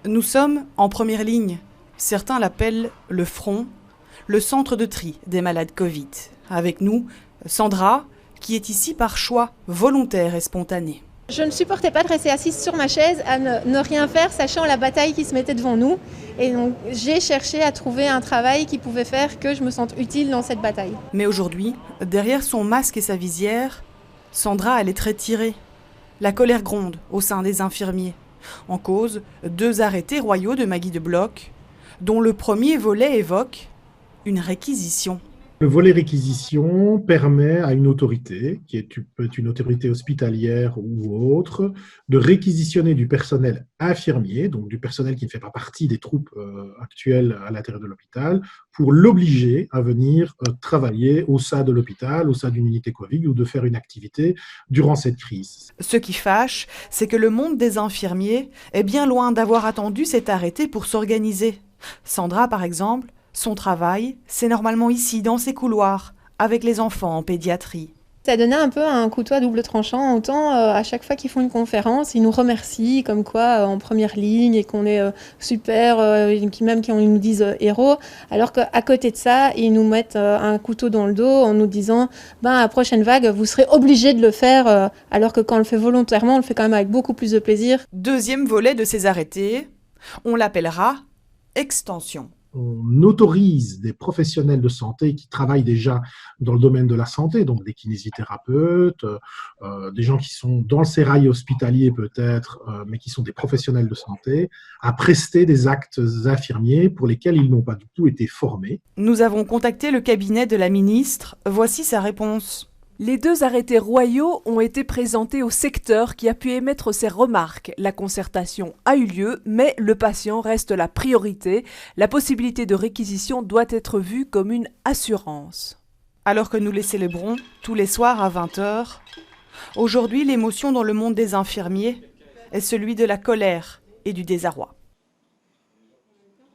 Nous sommes en première ligne. Certains l'appellent le front, le centre de tri des malades Covid. Avec nous, Sandra, qui est ici par choix volontaire et spontané. Je ne supportais pas de rester assise sur ma chaise à ne rien faire, sachant la bataille qui se mettait devant nous. Et donc j'ai cherché à trouver un travail qui pouvait faire que je me sente utile dans cette bataille. Mais aujourd'hui, derrière son masque et sa visière, Sandra, elle est très tirée. La colère gronde au sein des infirmiers. En cause, 2 arrêtés royaux de Maggie de Bloch, dont le premier volet évoque une réquisition. Le volet réquisition permet à une autorité, peut être une autorité hospitalière ou autre, de réquisitionner du personnel infirmier, donc du personnel qui ne fait pas partie des troupes actuelles à l'intérieur de l'hôpital, pour l'obliger à venir travailler au sein de l'hôpital, au sein d'une unité Covid ou de faire une activité durant cette crise. Ce qui fâche, c'est que le monde des infirmiers est bien loin d'avoir attendu cet arrêté pour s'organiser. Sandra, par exemple, son travail, c'est normalement ici, dans ces couloirs, avec les enfants en pédiatrie. Ça donnait un peu un couteau à double tranchant. Autant à chaque fois qu'ils font une conférence, ils nous remercient comme quoi en première ligne et qu'on est super, même qui nous disent héros. Alors qu'à côté de ça, ils nous mettent un couteau dans le dos en nous disant à la prochaine vague, vous serez obligés de le faire. Alors que quand on le fait volontairement, on le fait quand même avec beaucoup plus de plaisir. Deuxième volet de ces arrêtés, on l'appellera extension. On autorise des professionnels de santé qui travaillent déjà dans le domaine de la santé, donc des kinésithérapeutes, des gens qui sont dans le sérail hospitalier peut-être, mais qui sont des professionnels de santé, à prester des actes infirmiers pour lesquels ils n'ont pas du tout été formés. Nous avons contacté le cabinet de la ministre. Voici sa réponse. Les 2 arrêtés royaux ont été présentés au secteur qui a pu émettre ses remarques. La concertation a eu lieu, mais le patient reste la priorité. La possibilité de réquisition doit être vue comme une assurance. Alors que nous les célébrons tous les soirs à 20h, aujourd'hui l'émotion dans le monde des infirmiers est celui de la colère et du désarroi.